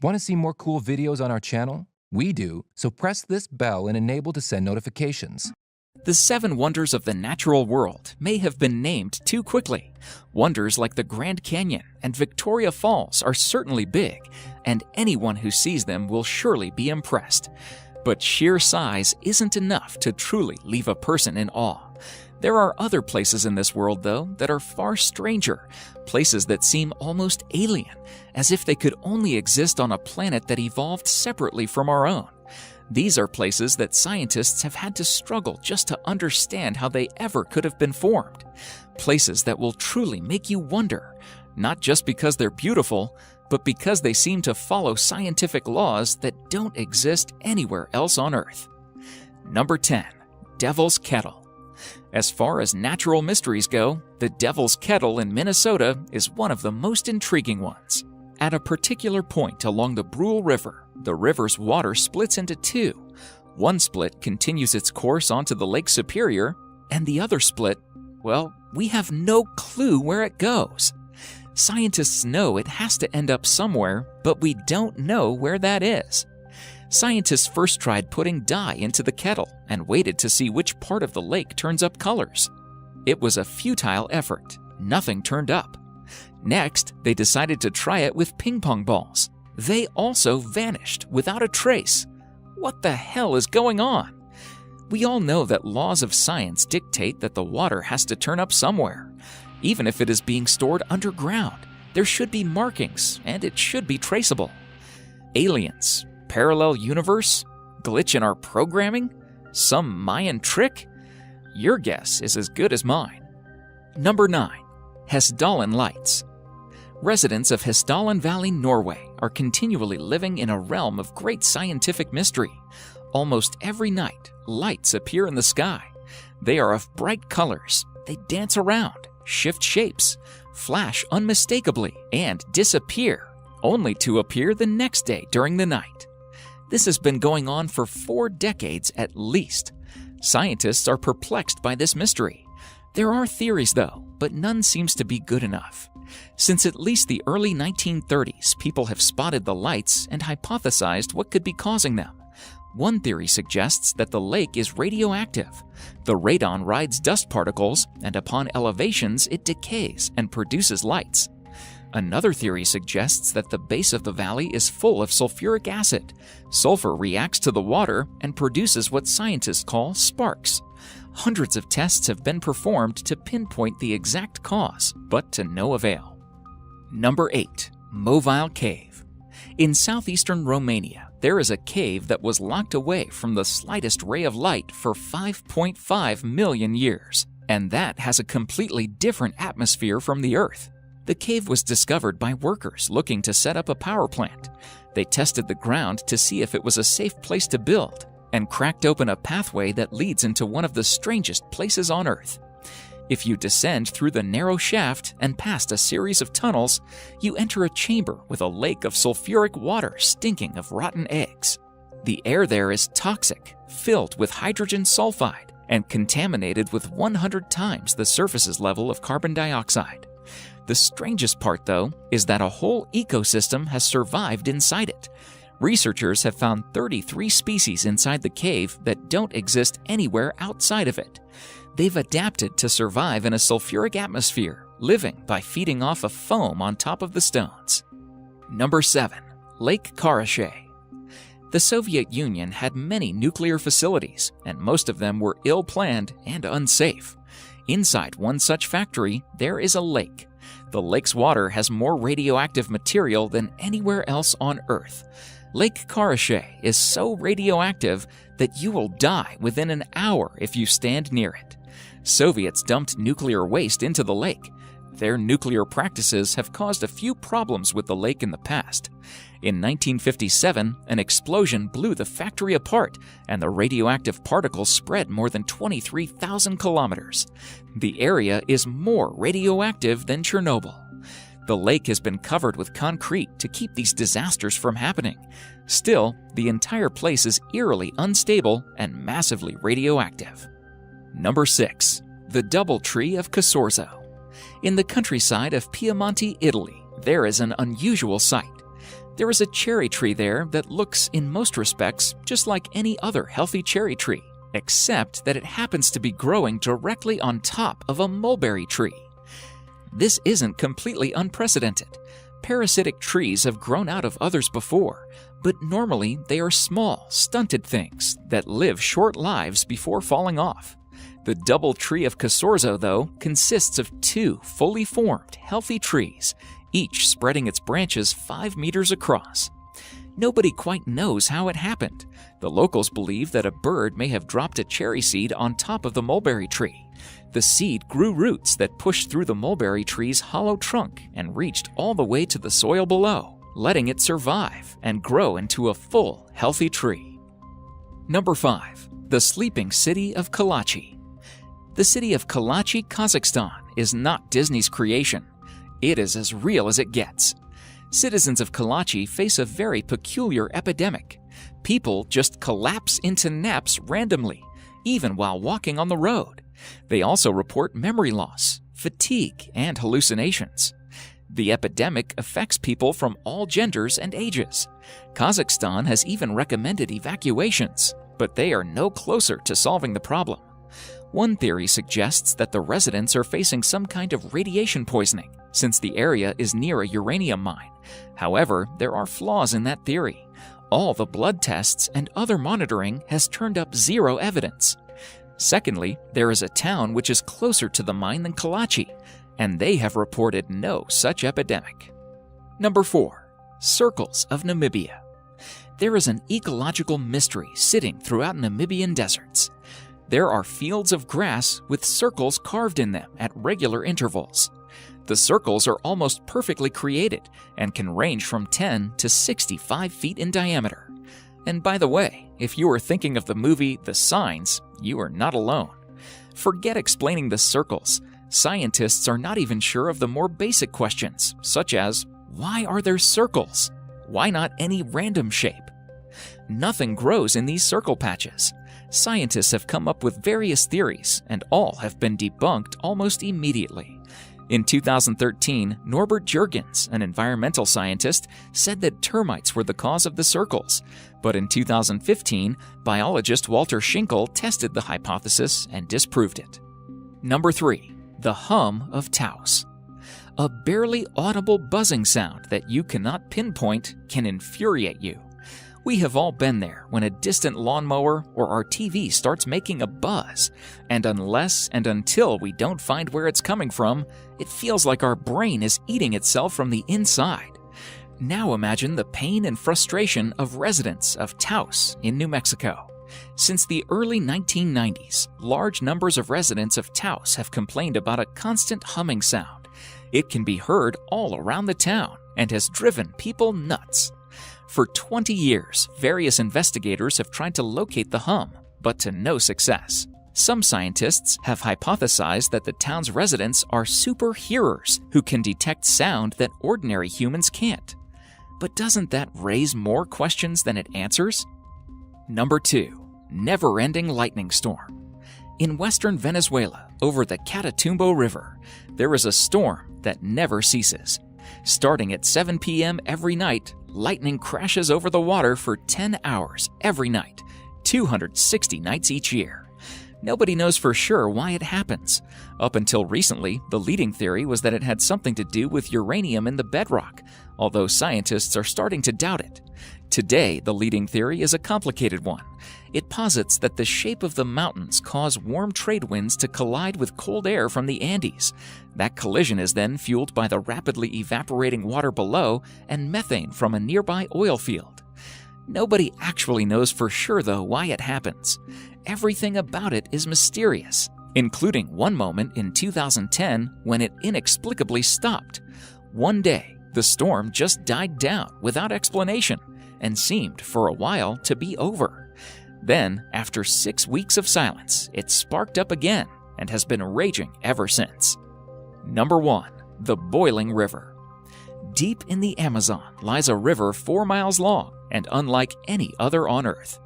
Want to see more cool videos on our channel? We do, so press this bell and enable to send notifications. The 7 wonders of the natural world may have been named too quickly. Wonders like the Grand Canyon and Victoria Falls are certainly big, and anyone who sees them will surely be impressed. But sheer size isn't enough to truly leave a person in awe. There are other places in this world, though, that are far stranger, places that seem almost alien, as if they could only exist on a planet that evolved separately from our own. These are places that scientists have had to struggle just to understand how they ever could have been formed. Places that will truly make you wonder, not just because they're beautiful, but because they seem to follow scientific laws that don't exist anywhere else on Earth. Number 10. Devil's Kettle. As far as natural mysteries go, the Devil's Kettle in Minnesota is one of the most intriguing ones. At a particular point along the Brule River, the river's water splits into 2. One split continues its course onto the Lake Superior, and the other split, well, we have no clue where it goes. Scientists know it has to end up somewhere, but we don't know where that is. Scientists first tried putting dye into the kettle and waited to see which part of the lake turns up colors. It was a futile effort. Nothing turned up. Next, they decided to try it with ping pong balls. They also vanished without a trace. What the hell is going on? We all know that laws of science dictate that the water has to turn up somewhere. Even if it is being stored underground, there should be markings and it should be traceable. Aliens, parallel universe, glitch in our programming, some Mayan trick? Your guess is as good as mine. Number 9. Hessdalen Lights. Residents of Hessdalen Valley, Norway, are continually living in a realm of great scientific mystery. Almost every night, lights appear in the sky. They are of bright colors. They dance around, shift shapes, flash unmistakably, and disappear, only to appear the next day during the night. This has been going on for 4 decades at least. Scientists are perplexed by this mystery. There are theories, though, but none seems to be good enough. Since at least the early 1930s, people have spotted the lights and hypothesized what could be causing them. One theory suggests that the lake is radioactive. The radon rides dust particles, and upon elevations, it decays and produces lights. Another theory suggests that the base of the valley is full of sulfuric acid. Sulfur reacts to the water and produces what scientists call sparks. Hundreds of tests have been performed to pinpoint the exact cause, but to no avail. Number 8. Mobile Cave. In southeastern Romania, there is a cave that was locked away from the slightest ray of light for 5.5 million years, and that has a completely different atmosphere from the Earth. The cave was discovered by workers looking to set up a power plant. They tested the ground to see if it was a safe place to build, and cracked open a pathway that leads into one of the strangest places on Earth. If you descend through the narrow shaft and past a series of tunnels, you enter a chamber with a lake of sulfuric water stinking of rotten eggs. The air there is toxic, filled with hydrogen sulfide, and contaminated with 100 times the surface's level of carbon dioxide. The strangest part, though, is that a whole ecosystem has survived inside it. Researchers have found 33 species inside the cave that don't exist anywhere outside of it. They've adapted to survive in a sulfuric atmosphere, living by feeding off of foam on top of the stones. Number 7. Lake Karachay. The Soviet Union had many nuclear facilities, and most of them were ill-planned and unsafe. Inside one such factory, there is a lake. The lake's water has more radioactive material than anywhere else on Earth. Lake Karachay is so radioactive that you will die within an hour if you stand near it. Soviets dumped nuclear waste into the lake. Their nuclear practices have caused a few problems with the lake in the past. In 1957, an explosion blew the factory apart, and the radioactive particles spread more than 23,000 kilometers. The area is more radioactive than Chernobyl. The lake has been covered with concrete to keep these disasters from happening. Still, the entire place is eerily unstable and massively radioactive. Number 6. The Doubletree of Casorzo. In the countryside of Piemonte, Italy, there is an unusual sight. There is a cherry tree there that looks, in most respects, just like any other healthy cherry tree, except that it happens to be growing directly on top of a mulberry tree. This isn't completely unprecedented. Parasitic trees have grown out of others before, but normally they are small, stunted things that live short lives before falling off. The double tree of Casorzo, though, consists of 2 fully formed, healthy trees, each spreading its branches 5 meters across. Nobody quite knows how it happened. The locals believe that a bird may have dropped a cherry seed on top of the mulberry tree. The seed grew roots that pushed through the mulberry tree's hollow trunk and reached all the way to the soil below, letting it survive and grow into a full, healthy tree. Number 5. The sleeping city of Kalachi. The city of Kalachi, Kazakhstan, is not Disney's creation. It is as real as it gets. Citizens of Kalachi face a very peculiar epidemic. People just collapse into naps randomly, even while walking on the road. They also report memory loss, fatigue, and hallucinations. The epidemic affects people from all genders and ages. Kazakhstan has even recommended evacuations, but they are no closer to solving the problem. One theory suggests that the residents are facing some kind of radiation poisoning, since the area is near a uranium mine. However, there are flaws in that theory. All the blood tests and other monitoring has turned up 0 evidence. Secondly, there is a town which is closer to the mine than Kalachi, and they have reported no such epidemic. Number 4. Circles of Namibia. There is an ecological mystery sitting throughout Namibian deserts. There are fields of grass with circles carved in them at regular intervals. The circles are almost perfectly created and can range from 10 to 65 feet in diameter. And by the way, if you are thinking of the movie The Signs, you are not alone. Forget explaining the circles. Scientists are not even sure of the more basic questions, such as, why are there circles? Why not any random shape? Nothing grows in these circle patches. Scientists have come up with various theories, and all have been debunked almost immediately. In 2013, Norbert Jurgens, an environmental scientist, said that termites were the cause of the circles. But in 2015, biologist Walter Schinkel tested the hypothesis and disproved it. Number 3. The hum of Taos. A barely audible buzzing sound that you cannot pinpoint can infuriate you. We have all been there when a distant lawnmower or our TV starts making a buzz, and unless and until we don't find where it's coming from, it feels like our brain is eating itself from the inside. Now imagine the pain and frustration of residents of Taos in New Mexico. Since the early 1990s, large numbers of residents of Taos have complained about a constant humming sound. It can be heard all around the town and has driven people nuts. For 20 years, various investigators have tried to locate the hum, but to no success. Some scientists have hypothesized that the town's residents are super hearers who can detect sound that ordinary humans can't. But doesn't that raise more questions than it answers? Number 2. Never-ending lightning storm. In western Venezuela, over the Catatumbo River, there is a storm that never ceases. Starting at 7 p.m. every night, lightning crashes over the water for 10 hours every night, 260 nights each year. Nobody knows for sure why it happens. Up until recently, the leading theory was that it had something to do with uranium in the bedrock, although scientists are starting to doubt it. Today, the leading theory is a complicated one. It posits that the shape of the mountains cause warm trade winds to collide with cold air from the Andes. That collision is then fueled by the rapidly evaporating water below and methane from a nearby oil field. Nobody actually knows for sure, though, why it happens. Everything about it is mysterious, including one moment in 2010 when it inexplicably stopped. One day, the storm just died down without explanation and seemed for a while to be over. Then, after 6 weeks of silence, it sparked up again and has been raging ever since. Number 1. The Boiling River. Deep in the Amazon lies a river 4 miles long and unlike any other on Earth.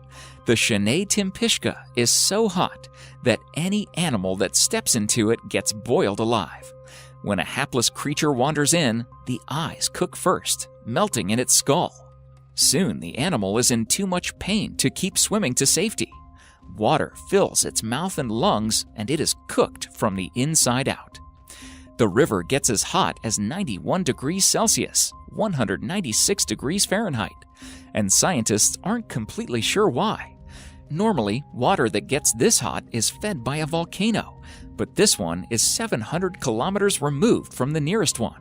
The Shenay Timpishka is so hot that any animal that steps into it gets boiled alive. When a hapless creature wanders in, the eyes cook first, melting in its skull. Soon the animal is in too much pain to keep swimming to safety. Water fills its mouth and lungs, and it is cooked from the inside out. The river gets as hot as 91 degrees Celsius, 196 degrees Fahrenheit, and scientists aren't completely sure why. Normally, water that gets this hot is fed by a volcano, but this one is 700 kilometers removed from the nearest one.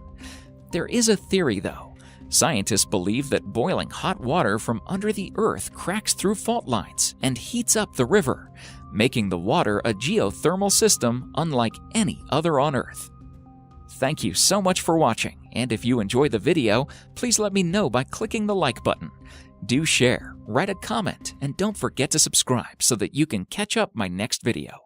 There is a theory, though. Scientists believe that boiling hot water from under the earth cracks through fault lines and heats up the river, making the water a geothermal system unlike any other on Earth. Thank you so much for watching, and if you enjoyed the video, please let me know by clicking the like button. Do share, write a comment, and don't forget to subscribe so that you can catch up my next video.